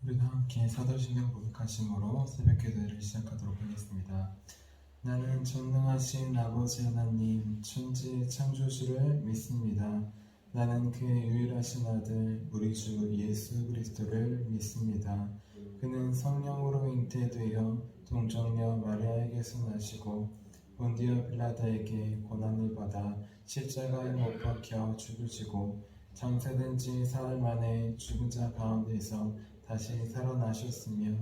우리가 함께 사도신경 고백하심으로 새벽 기도를 시작하도록 하겠습니다. 나는 전능하신 아버지 하나님 천지 창조주를 믿습니다. 나는 그의 유일하신 아들 우리 주 예수 그리스도를 믿습니다. 그는 성령으로 잉태되어 동정녀 마리아에게서 나시고 본디오 빌라다에게 고난을 받아 십자가에 못 박혀 죽으시고 장사된 지 사흘 만에 죽은 자 가운데서 다시 살아나셨으며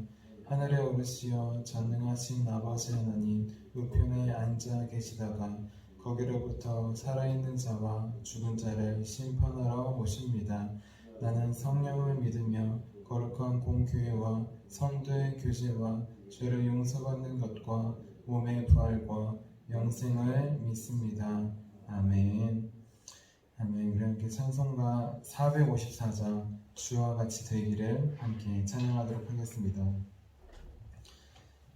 하늘에 오르시어 전능하신 아버지 하나님 우편에 앉아 계시다가 거기로부터 살아있는 자와 죽은 자를 심판하러 오십니다. 나는 성령을 믿으며 거룩한 공교회와 성도의 교제와 죄를 용서받는 것과 몸의 부활과 영생을 믿습니다. 아멘. 아멘. 우리 함께 찬송가 454장 주와 같이 되기를 함께 찬양하도록 하겠습니다.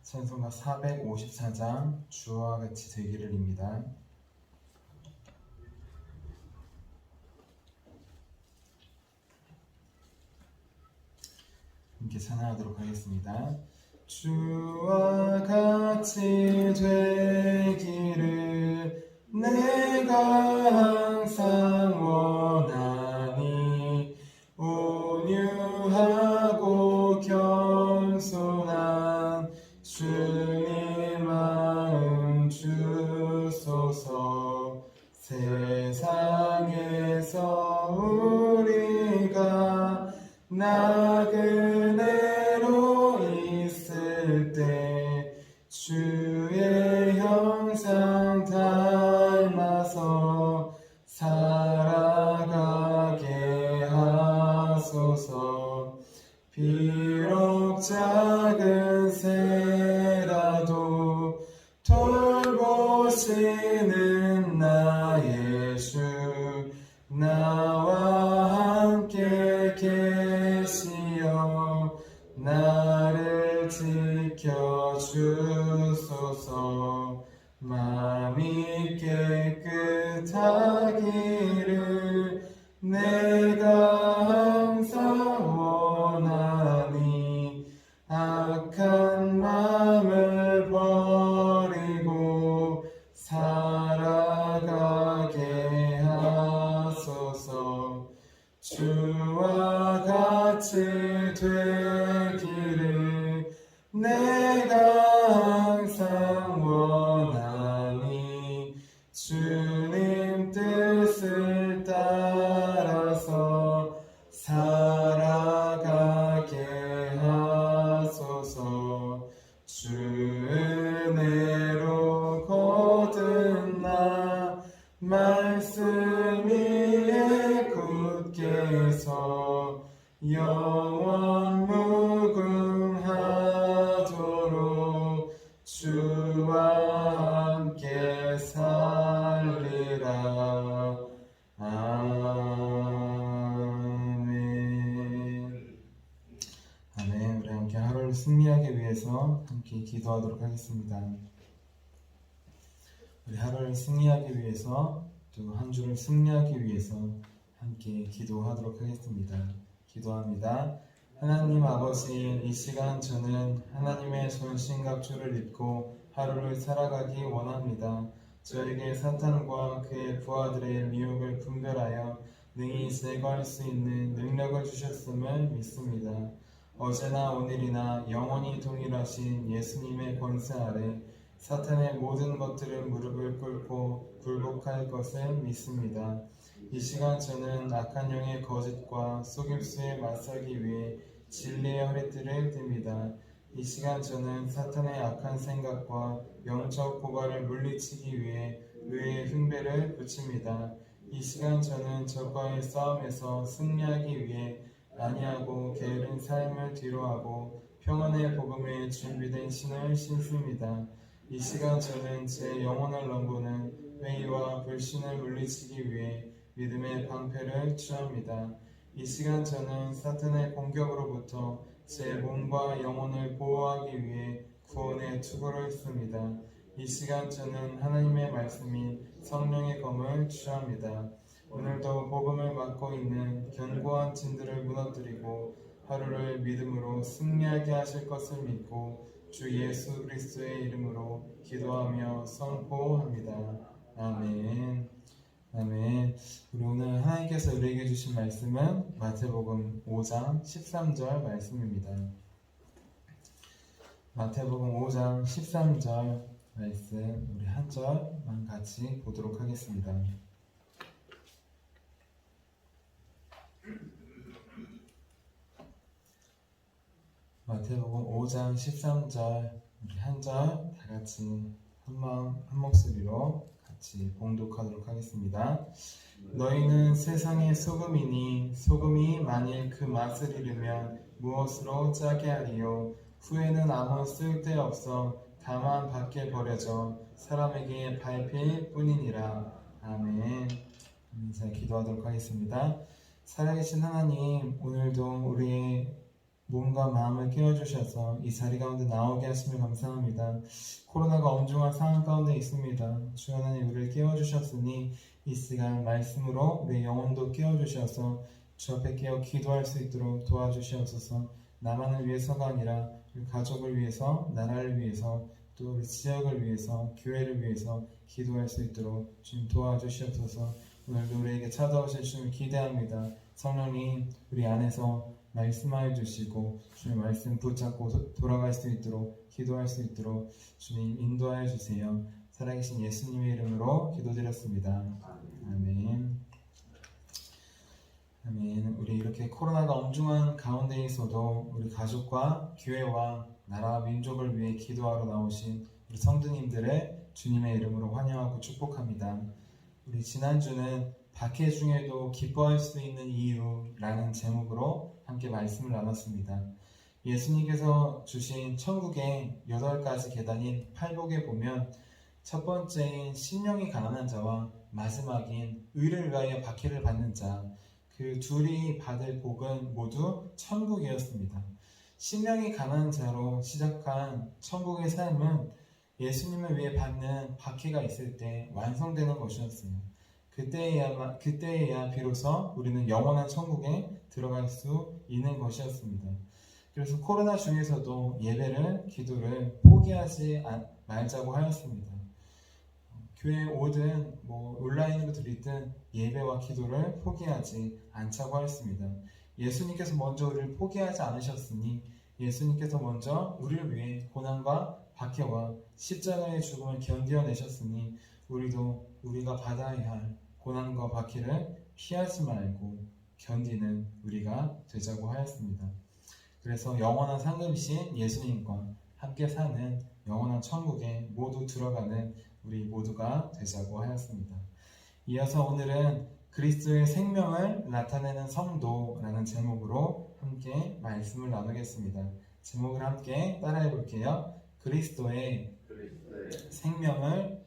찬송가 454장 주와 같이 되기를입니다. 함께 찬양하도록 하겠습니다. 주와 같이 되기를 내가 항상 원하니 온유하고 겸손한 주님 마음 주소서. 세상에서 우리가 나그네로 있을 때 주의 형상 닮아서 살아가게 하소서. 비록 작은 새라도 돌보시는 나의 주 나와 함께 계시어 나를 지켜주소서. 마음이 깨끗하기를 내가 항상 원하니 악한 마음을 버리고 살아가게 하소서. 주와 같이 되기를 내가 항상 원하니 주님 뜻을 따라서 살아가게 하소서. 주 은혜로 거듭나 말씀 위에 굳게 서 영원 무궁하도록 주와 함께 살리라. 아멘. 아멘. 우리 함께 하루를 승리하기 위해서 함께 기도하도록 하겠습니다. 우리 하루를 승리하기 위해서 또 한 주를 승리하기 위해서 함께 기도하도록 하겠습니다. 기도합니다. 하나님 아버지, 이 시간 저는 하나님의 전신갑주를 입고 하루를 살아가기 원합니다. 저에게 사탄과 그의 부하들의 미혹을 분별하여 능히 제거할 수 있는 능력을 주셨음을 믿습니다. 어제나 오늘이나 영원히 동일하신 예수님의 권세 아래 사탄의 모든 것들을 무릎을 꿇고 굴복할 것을 믿습니다. 이 시간 저는 악한 영의 거짓과 속임수에 맞서기 위해 진리의 허리띠를 듭니다. 이 시간 저는 사탄의 악한 생각과 영적 고발을 물리치기 위해 의의 흉배를 붙입니다. 이 시간 저는 적과의 싸움에서 승리하기 위해 안이하고 게으른 삶을 뒤로하고 평안의 복음에 준비된 신을 신습니다. 이 시간 저는 제 영혼을 넘보는 회의와 불신을 물리치기 위해 믿음의 방패를 취합니다. 이 시간 저는 사탄의 공격으로부터 제 몸과 영혼을 보호하기 위해 구원의 투구를 씁니다. 이 시간 저는 하나님의 말씀인 성령의 검을 취합니다. 오늘도 복음을 맡고 있는 견고한 진들을 무너뜨리고 하루를 믿음으로 승리하게 하실 것을 믿고 주 예수 그리스도의 이름으로 기도하며 선포합니다. 아멘. 아멘. 우리 오늘 하나님께서 우리에게 주신 말씀은 마태복음 5장 13절 말씀입니다. 마태복음 5장 13절 말씀 우리 한 절만 같이 보도록 하겠습니다. 마태복음 5장 13절 우리 한 절 다 같이 한 목소리로 같이 봉독하도록 하겠습니다. 너희는 세상의 소금이니 소금이 만일 그 맛을 잃으면 무엇으로 짜게 하리요? 후에는 아무 쓸데없어 다만 밖에 버려져 사람에게 밟힐 뿐이니라. 아멘. 자, 기도하도록 하겠습니다. 살아계신 하나님, 오늘도 우리의 몸과 마음을 깨워주셔서 이 자리 가운데 나오게 하시며 감사합니다. 코로나가 엄중한 상황 가운데 있습니다. 주 하나님 우리를 깨워주셨으니 이 시간 말씀으로 우리의 영혼도 깨워주셔서 주 앞에 깨어 기도할 수 있도록 도와주시옵소서. 나만을 위해서가 아니라 우리 가족을 위해서, 나라를 위해서, 또 우리 지역을 위해서, 교회를 위해서 기도할 수 있도록 주님 도와주시옵소서. 오늘도 우리에게 찾아오실 주님을 기대합니다. 성령님 우리 안에서 말씀하여 주시고 주님 말씀 붙잡고 돌아갈 수 있도록 기도할 수 있도록 주님 인도하여 주세요. 살아계신 예수님의 이름으로 기도드렸습니다. 아멘. 아멘. 우리 이렇게 코로나가 엄중한 가운데 있어도 우리 가족과 교회와 나라와 민족을 위해 기도하러 나오신 우리 성도님들의 주님의 이름으로 환영하고 축복합니다. 우리 지난주는 박해 중에도 기뻐할 수 있는 이유라는 제목으로 함께 말씀을 나눴습니다. 예수님께서 주신 천국의 8가지 계단인 팔복에 보면 첫 번째인 심령이 가난한 자와 마지막인 의를 위하여 박해를 받는 자, 그 둘이 받을 복은 모두 천국이었습니다. 심령이 가난한 자로 시작한 천국의 삶은 예수님을 위해 받는 박해가 있을 때 완성되는 것이었어요. 그때에야 비로소 우리는 영원한 천국에 들어갈 수 있는 것이었습니다. 그래서 코로나 중에서도 예배를, 기도를 포기하지 말자고 하였습니다. 교회에 오든 온라인으로 드리든 예배와 기도를 포기하지 않자고 하였습니다. 예수님께서 먼저 우리를 포기하지 않으셨으니 예수님께서 먼저 우리를 위해 고난과 박해와 십자가의 죽음을 견뎌내셨으니 우리가 받아야 할 고난과 박해를 피하지 말고 견디는 우리가 되자고 하였습니다. 그래서 영원한 상급이신 예수님과 함께 사는 영원한 천국에 모두 들어가는 우리 모두가 되자고 하였습니다. 이어서 오늘은 그리스도의 생명을 나타내는 성도라는 제목으로 함께 말씀을 나누겠습니다. 제목을 함께 따라해 볼게요. 그리스도의 생명을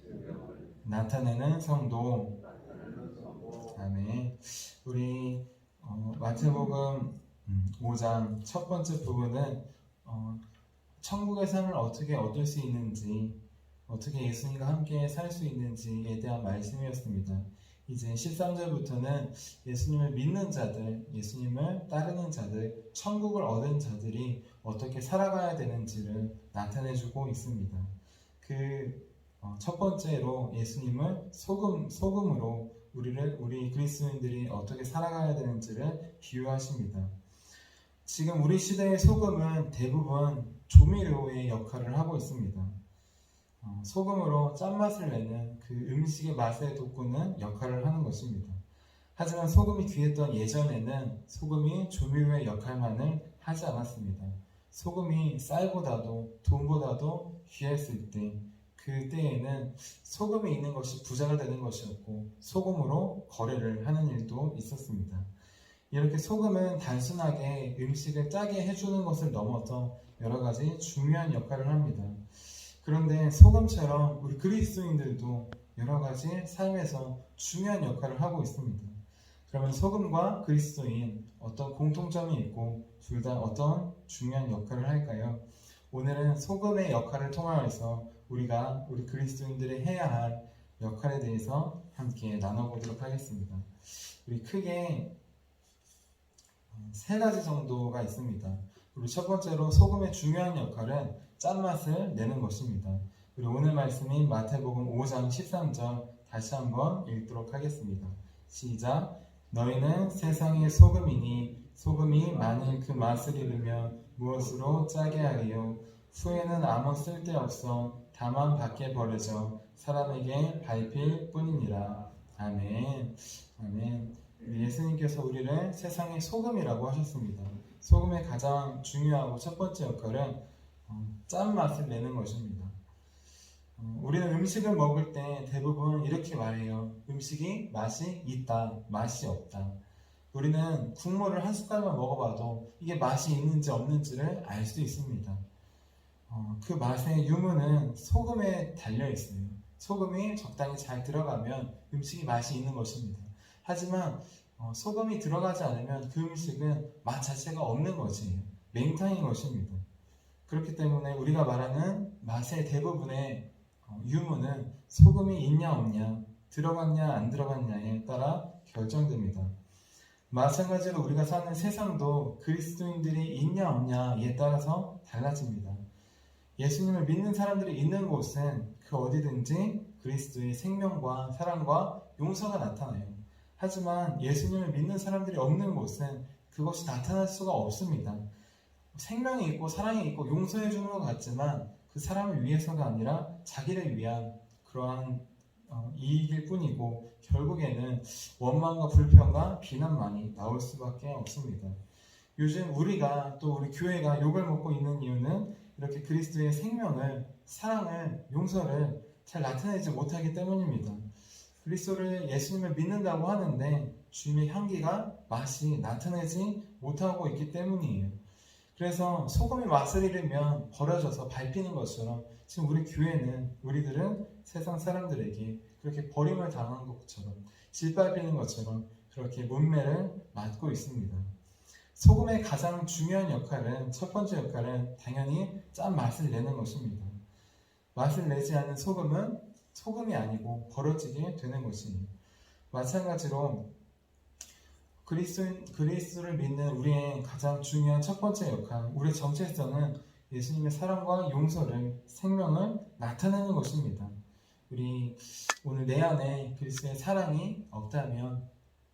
나타내는 성도. 아멘. 우리 마태복음 5장 첫 번째 부분은 천국의 삶을 어떻게 얻을 수 있는지, 어떻게 예수님과 함께 살 수 있는지에 대한 말씀이었습니다. 이제 13절부터는 예수님을 믿는 자들, 예수님을 따르는 자들, 천국을 얻은 자들이 어떻게 살아가야 되는지를 나타내주고 있습니다. 첫 번째로 예수님을 소금으로 우리 그리스도인들이 어떻게 살아가야 되는지를 비유하십니다. 지금 우리 시대의 소금은 대부분 조미료의 역할을 하고 있습니다. 소금으로 짠맛을 내는 그 음식의 맛에 돋구는 역할을 하는 것입니다. 하지만 소금이 귀했던 예전에는 소금이 조미료의 역할만을 하지 않았습니다. 소금이 쌀보다도 돈보다도 귀했을 때, 그때에는 소금이 있는 것이 부자가 되는 것이었고 소금으로 거래를 하는 일도 있었습니다. 이렇게 소금은 단순하게 음식을 짜게 해주는 것을 넘어서 여러 가지 중요한 역할을 합니다. 그런데 소금처럼 우리 그리스도인들도 여러 가지 삶에서 중요한 역할을 하고 있습니다. 그러면 소금과 그리스도인 어떤 공통점이 있고 둘 다 어떤 중요한 역할을 할까요? 오늘은 소금의 역할을 통하여서 우리 그리스도인들이 해야 할 역할에 대해서 함께 나눠보도록 하겠습니다. 우리 크게 세 가지 정도가 있습니다. 그리고 첫 번째로 소금의 중요한 역할은 짠맛을 내는 것입니다. 그리고 오늘 말씀인 마태복음 5장 13절 다시 한번 읽도록 하겠습니다. 시작. 너희는 세상의 소금이니 소금이 만일 그 맛을 잃으면 무엇으로 짜게 하리요? 후에는 아무 쓸데없어 다만 밖에 버려져 사람에게 밟힐 뿐이니라. 아멘. 아멘. 예수님께서 우리를 세상의 소금이라고 하셨습니다. 소금의 가장 중요하고 첫 번째 역할은 짠맛을 내는 것입니다. 우리는 음식을 먹을 때 대부분 이렇게 말해요. 음식이 맛이 있다, 맛이 없다. 우리는 국물을 한 숟갈만 먹어봐도 이게 맛이 있는지 없는지를 알 수 있습니다. 그 맛의 유무는 소금에 달려 있어요. 소금이 적당히 잘 들어가면 음식이 맛이 있는 것입니다. 하지만 소금이 들어가지 않으면 그 음식은 맛 자체가 없는 것이에요. 맹탕인 것입니다. 그렇기 때문에 우리가 말하는 맛의 대부분의 유무는 소금이 있냐 없냐, 들어갔냐 안 들어갔냐에 따라 결정됩니다. 마찬가지로 우리가 사는 세상도 그리스도인들이 있냐 없냐에 따라서 달라집니다. 예수님을 믿는 사람들이 있는 곳은 그 어디든지 그리스도의 생명과 사랑과 용서가 나타나요. 하지만 예수님을 믿는 사람들이 없는 곳은 그것이 나타날 수가 없습니다. 생명이 있고 사랑이 있고 용서해 주는 것 같지만 그 사람을 위해서가 아니라 자기를 위한 그러한 이익일 뿐이고 결국에는 원망과 불평과 비난만이 나올 수밖에 없습니다. 요즘 우리가 또 우리 교회가 욕을 먹고 있는 이유는 이렇게 그리스도의 생명을, 사랑을, 용서를 잘 나타내지 못하기 때문입니다. 그리스도를 예수님을 믿는다고 하는데 주님의 향기가 맛이 나타내지 못하고 있기 때문이에요. 그래서 소금이 맛을 잃으면 버려져서 밟히는 것처럼 지금 우리 교회는 우리들은 세상 사람들에게 그렇게 버림을 당한 것처럼 짓밟히는 것처럼 그렇게 문매를 맞고 있습니다. 소금의 가장 중요한 역할은 첫 번째 역할은 당연히 짠 맛을 내는 것입니다. 맛을 내지 않는 소금은 소금이 아니고 버려지게 되는 것이에요. 마찬가지로 그리스도를 믿는 우리의 가장 중요한 첫 번째 역할, 우리의 정체성은 예수님의 사랑과 용서를, 생명을 나타내는 것입니다. 우리 오늘 내 안에 그리스도의 사랑이 없다면,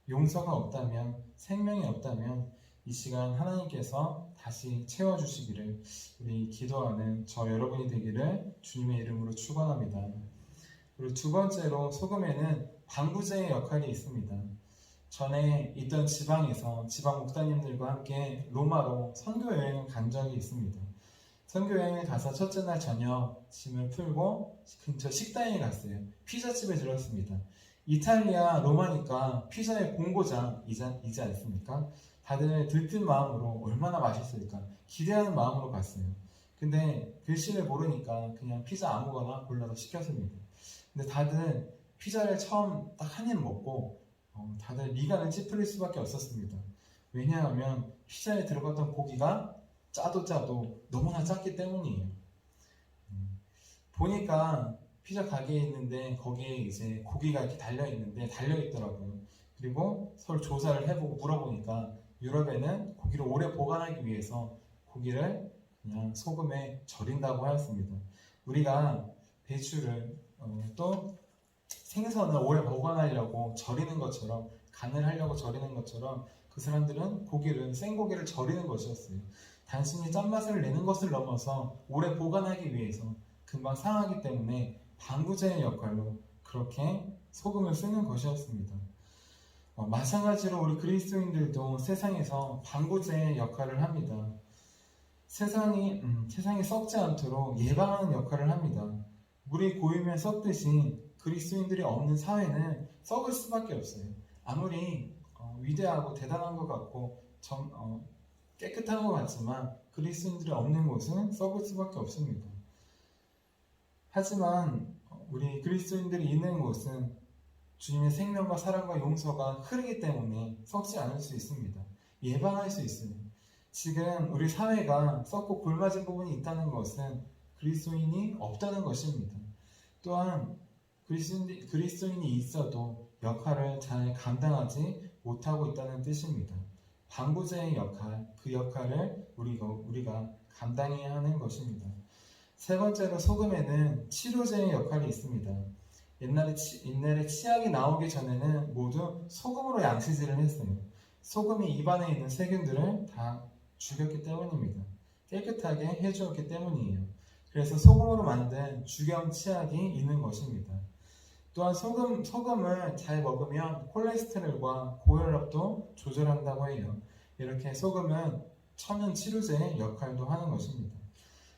용서가 없다면, 생명이 없다면 이 시간 하나님께서 다시 채워주시기를 우리 기도하는 저 여러분이 되기를 주님의 이름으로 축원합니다. 그리고 두 번째로 소금에는 방부제의 역할이 있습니다. 전에 있던 지방에서 지방 목사님들과 함께 로마로 선교 여행을 간 적이 있습니다. 선교 여행을 가서 첫째 날 저녁 짐을 풀고 근처 식당에 갔어요. 피자집에 들었습니다. 이탈리아 로마니까 피자의 본고장이지 않습니까? 다들 들뜬 마음으로 얼마나 맛있을까 기대하는 마음으로 갔어요. 근데 글씨를 모르니까 그냥 피자 아무거나 골라서 시켰습니다. 근데 다들 피자를 처음 딱 한 입 먹고 다들 미간을 찌푸릴 수밖에 없었습니다. 왜냐하면 피자에 들어갔던 고기가 짜도 너무나 작기 때문이에요. 보니까 피자 가게에 있는데 거기에 이제 고기가 이렇게 달려있더라고요. 그리고 서로 조사를 해보고 물어보니까 유럽에는 고기를 오래 보관하기 위해서 고기를 그냥 소금에 절인다고 하였습니다. 우리가 배추를 또 생선을 오래 보관하려고 절이는 것처럼 간을 하려고 절이는 것처럼 그 사람들은 생고기를 절이는 것이었어요. 단순히 짠맛을 내는 것을 넘어서 오래 보관하기 위해서 금방 상하기 때문에 방부제의 역할로 그렇게 소금을 쓰는 것이었습니다. 마찬가지로 우리 그리스도인들도 세상에서 방부제의 역할을 합니다. 세상이 썩지 않도록 예방하는 역할을 합니다. 물이 고이면 썩듯이 그리스도인들이 없는 사회는 썩을 수밖에 없어요. 아무리 위대하고 대단한 것 같고 깨끗한 것 같지만 그리스도인들이 없는 곳은 썩을 수밖에 없습니다. 하지만 우리 그리스도인들이 있는 곳은 주님의 생명과 사랑과 용서가 흐르기 때문에 썩지 않을 수 있습니다. 예방할 수 있어요. 지금 우리 사회가 썩고 골맞은 부분이 있다는 것은 그리스도인이 없다는 것입니다. 또한 그리스도인이 있어도 역할을 잘 감당하지 못하고 있다는 뜻입니다. 방부제의 역할, 그 역할을 우리가 감당해야 하는 것입니다. 세 번째로 소금에는 치료제의 역할이 있습니다. 옛날에 치약이 나오기 전에는 모두 소금으로 양치질을 했어요. 소금이 입안에 있는 세균들을 다 죽였기 때문입니다. 깨끗하게 해주었기 때문이에요. 그래서 소금으로 만든 주경 치약이 있는 것입니다. 또한 소금을 잘 먹으면 콜레스테롤과 고혈압도 조절한다고 해요. 이렇게 소금은 천연 치료제의 역할도 하는 것입니다.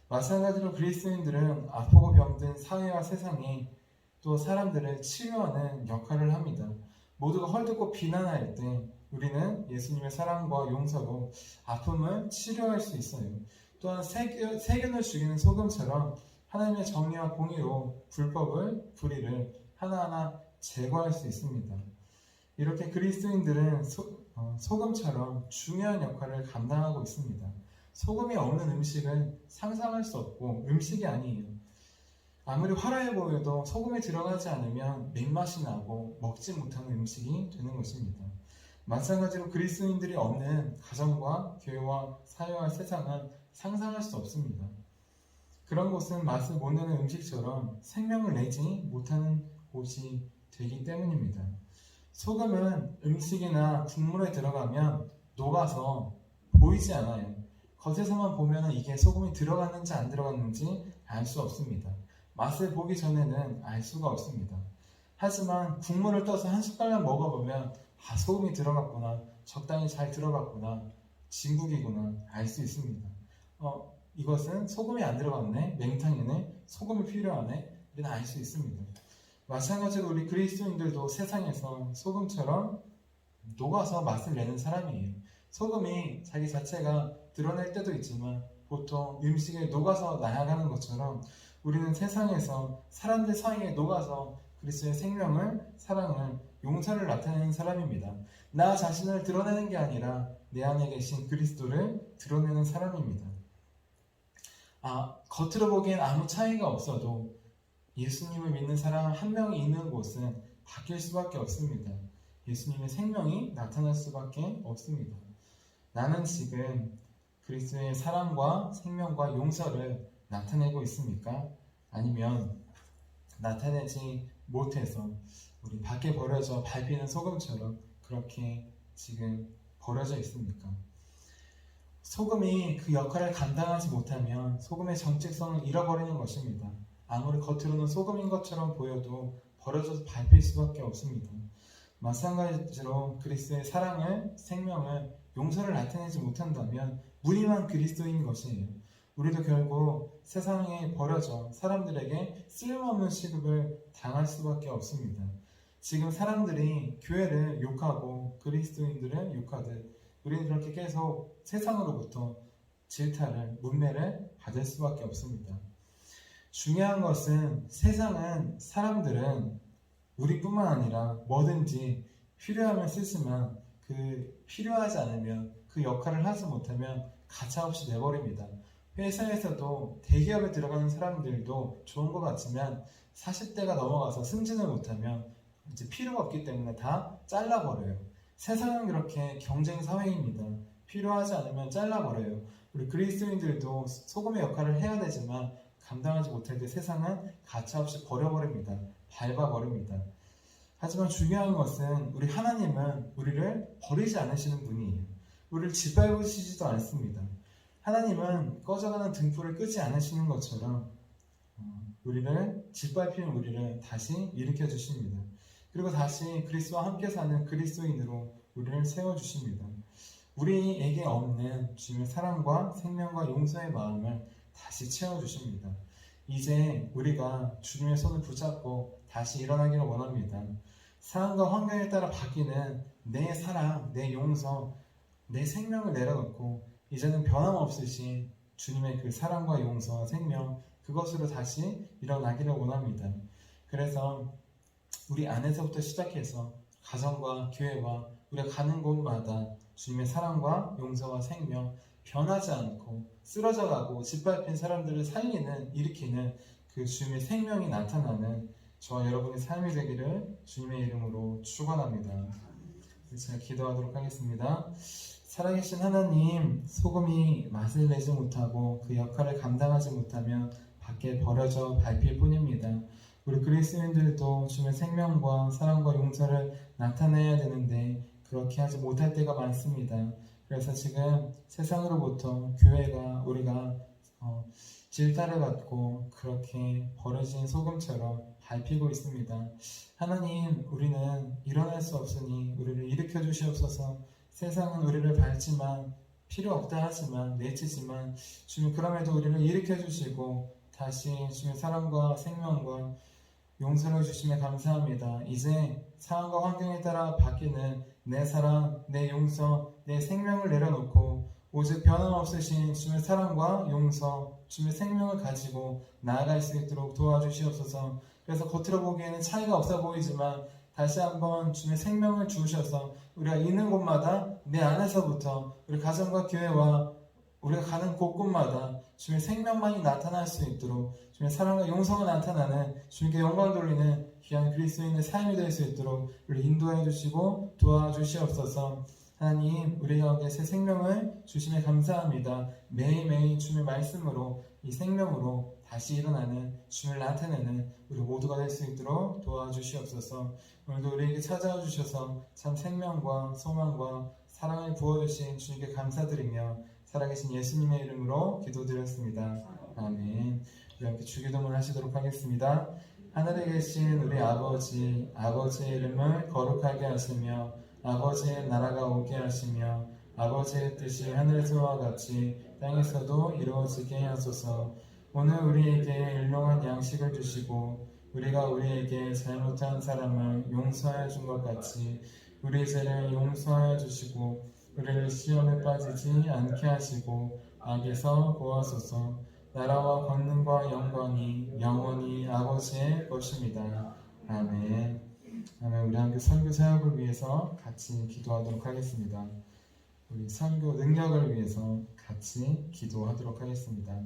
마찬가지로 그리스도인들은 아프고 병든 사회와 세상에 또 사람들을 치유하는 역할을 합니다. 모두가 헐뜯고 비난할 때 우리는 예수님의 사랑과 용서로 아픔을 치료할 수 있어요. 또한 세균을 죽이는 소금처럼 하나님의 정의와 공의로 불의를 하나하나 제거할 수 있습니다. 이렇게 그리스도인들은 소금처럼 중요한 역할을 감당하고 있습니다. 소금이 없는 음식은 상상할 수 없고 음식이 아니에요. 아무리 화려해 보여도 소금이 들어가지 않으면 맹맛이 나고 먹지 못하는 음식이 되는 것입니다. 마찬가지로 그리스도인들이 없는 가정과 교회와 사회와 세상은 상상할 수 없습니다. 그런 곳은 맛을 못 내는 음식처럼 생명을 내지 못하는 곳이 되기 때문입니다. 소금은 음식이나 국물에 들어가면 녹아서 보이지 않아요. 겉에서만 보면 이게 소금이 들어갔는지 안 들어갔는지 알 수 없습니다. 맛을 보기 전에는 알 수가 없습니다. 하지만 국물을 떠서 한 숟갈만 먹어보면 소금이 들어갔구나, 적당히 잘 들어갔구나, 진국이구나 알 수 있습니다. 이것은 소금이 안 들어갔네, 맹탕이네, 소금이 필요하네, 이런 알 수 있습니다. 마찬가지로 우리 그리스도인들도 세상에서 소금처럼 녹아서 맛을 내는 사람이에요. 소금이 자기 자체가 드러낼 때도 있지만 보통 음식에 녹아서 나아가는 것처럼 우리는 세상에서 사람들 사이에 녹아서 그리스도의 생명을, 사랑을, 용서를 나타내는 사람입니다. 나 자신을 드러내는 게 아니라 내 안에 계신 그리스도를 드러내는 사람입니다. 겉으로 보기엔 아무 차이가 없어도 예수님을 믿는 사람 한 명이 있는 곳은 바뀔 수밖에 없습니다. 예수님의 생명이 나타날 수밖에 없습니다. 나는 지금 그리스도의 사랑과 생명과 용서를 나타내고 있습니까? 아니면 나타내지 못해서 우리 밖에 버려져 밟히는 소금처럼 그렇게 지금 버려져 있습니까? 소금이 그 역할을 감당하지 못하면 소금의 정체성을 잃어버리는 것입니다. 아무리 겉으로는 소금인 것처럼 보여도 버려져서 밟힐 수밖에 없습니다. 마찬가지로 그리스도의 사랑을, 생명을, 용서를 나타내지 못한다면 무림한 그리스도인 것이에요. 우리도 결국 세상에 버려져 사람들에게 쓸모없는 취급을 당할 수밖에 없습니다. 지금 사람들이 교회를 욕하고 그리스도인들을 욕하듯 우리는 그렇게 계속 세상으로부터 질타를, 문매를 받을 수밖에 없습니다. 중요한 것은 세상은, 사람들은 우리뿐만 아니라 뭐든지 필요하면 쓰지만 필요하지 않으면 그 역할을 하지 못하면 가차없이 내버립니다. 회사에서도 대기업에 들어가는 사람들도 좋은 것 같지만 40대가 넘어가서 승진을 못하면 이제 필요가 없기 때문에 다 잘라버려요. 세상은 그렇게 경쟁 사회입니다. 필요하지 않으면 잘라버려요. 우리 그리스도인들도 소금의 역할을 해야 되지만 감당하지 못할 때 세상은 가차없이 버려버립니다. 밟아버립니다. 하지만 중요한 것은 우리 하나님은 우리를 버리지 않으시는 분이에요. 우리를 짓밟으시지도 않습니다. 하나님은 꺼져가는 등불을 끄지 않으시는 것처럼 우리를 짓밟히는 우리를 다시 일으켜 주십니다. 그리고 다시 그리스도와 함께 사는 그리스도인으로 우리를 세워주십니다. 우리에게 없는 주님의 사랑과 생명과 용서의 마음을 다시 채워주십니다. 이제 우리가 주님의 손을 붙잡고 다시 일어나기를 원합니다. 상황과 환경에 따라 바뀌는 내 사랑, 내 용서, 내 생명을 내려놓고 이제는 변함없으신 주님의 그 사랑과 용서, 생명, 그것으로 다시 일어나기를 원합니다. 그래서 우리 안에서부터 시작해서 가정과 교회와 우리가 가는 곳마다 주님의 사랑과 용서와 생명, 변하지 않고 쓰러져가고 짓밟힌 사람들을 살리는, 일으키는 그 주님의 생명이 나타나는 저와 여러분의 삶이 되기를 주님의 이름으로 축원합니다. 제가 기도하도록 하겠습니다. 살아계신 하나님, 소금이 맛을 내지 못하고 그 역할을 감당하지 못하면 밖에 버려져 밟힐 뿐입니다. 우리 그리스도인들도 주님의 생명과 사랑과 용서를 나타내야 되는데 그렇게 하지 못할 때가 많습니다. 그래서 지금 세상으로부터 교회가 우리가 질타를 받고 그렇게 버려진 소금처럼 밟히고 있습니다. 하나님, 우리는 일어날 수 없으니 우리를 일으켜 주시옵소서. 세상은 우리를 밟지만 필요 없다 하지만 내치지만 주님 그럼에도 우리를 일으켜 주시고 다시 주님의 사랑과 생명과 용서를 주심에 감사합니다. 이제 상황과 환경에 따라 바뀌는 내 사랑, 내 용서, 내 생명을 내려놓고 오직 변함없으신 주님의 사랑과 용서, 주님의 생명을 가지고 나아갈 수 있도록 도와주시옵소서. 그래서 겉으로 보기에는 차이가 없어 보이지만 다시 한번 주님의 생명을 주셔서 우리가 있는 곳마다 내 안에서부터 우리 가정과 교회와 우리가 가는 곳곳마다 주님의 생명만이 나타날 수 있도록 주님의 사랑과 용서가 나타나는 주님께 영광 돌리는 귀한 그리스도인의 삶이 될 수 있도록 우리 인도해 주시고 도와주시옵소서. 하나님, 우리 가운데 새 생명을 주심에 감사합니다. 매일매일 주님의 말씀으로 이 생명으로 다시 일어나는 주님을 나타내는 우리 모두가 될 수 있도록 도와주시옵소서. 오늘도 우리에게 찾아와 주셔서 참 생명과 소망과 사랑을 부어주신 주님께 감사드리며 살아계신 예수님의 이름으로 기도드렸습니다. 아멘. 우리 함께 주기도문 하시도록 하겠습니다. 하늘에 계신 우리 아버지, 아버지의 이름을 거룩하게 하시며 아버지의 나라가 오게 하시며 아버지의 뜻이 하늘에서와 같이 땅에서도 이루어지게 하소서. 오늘 우리에게 일용할 양식을 주시고 우리가 우리에게 잘못한 사람을 용서하여 준 것 같이 우리 죄를 용서하여 주시고 우리를 시험에 빠지지 않게 하시고 악에서 구하소서. 나라와 권능과 영광이 영원히 아버지의 것입니다. 아멘. 아멘. 우리 함께 선교 사역을 위해서 같이 기도하도록 하겠습니다. 우리 선교 능력을 위해서 같이 기도하도록 하겠습니다.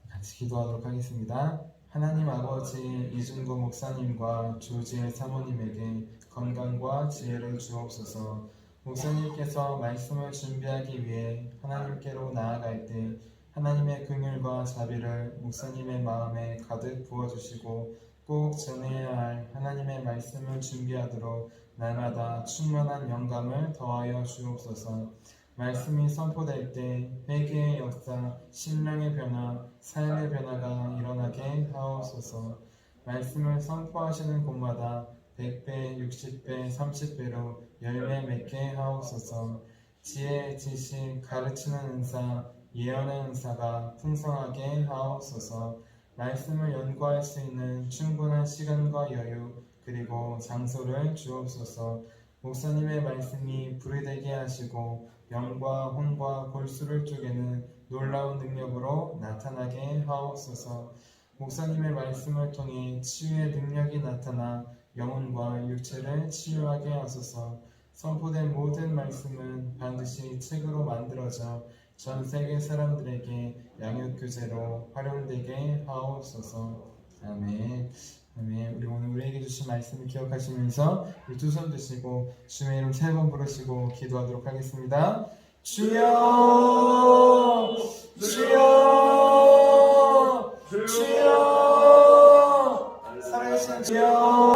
같이 기도하도록 하겠습니다. 하나님 아버지, 이준구 목사님과 조지혜 사모님에게 건강과 지혜를 주옵소서. 목사님께서 말씀을 준비하기 위해 하나님께로 나아갈 때 하나님의 긍휼과 자비를 목사님의 마음에 가득 부어주시고 꼭 전해야 할 하나님의 말씀을 준비하도록 날마다 충만한 영감을 더하여 주옵소서. 말씀이 선포될 때 회개의 역사, 신령의 변화, 삶의 변화가 일어나게 하옵소서. 말씀을 선포하시는 곳마다 100배, 60배, 30배로 열매 맺게 하옵소서. 지혜, 지식, 가르치는 은사, 예언의 은사가 풍성하게 하옵소서. 말씀을 연구할 수 있는 충분한 시간과 여유 그리고 장소를 주옵소서. 목사님의 말씀이 불이 되게 하시고 영과 혼과 골수를 쪼개는 놀라운 능력으로 나타나게 하옵소서. 목사님의 말씀을 통해 치유의 능력이 나타나 영혼과 육체를 치유하게 하소서. 선포된 모든 말씀은 반드시 책으로 만들어져 전 세계 사람들에게 양육교재로 활용되게 하옵소서. 아멘. 아멘. 우리 오늘 우리에게 주신 말씀을 기억하시면서 우리 두 손 드시고 주의 이름 세 번 부르시고 기도하도록 하겠습니다. 주여, 주여, 주여, 살아계신 주여.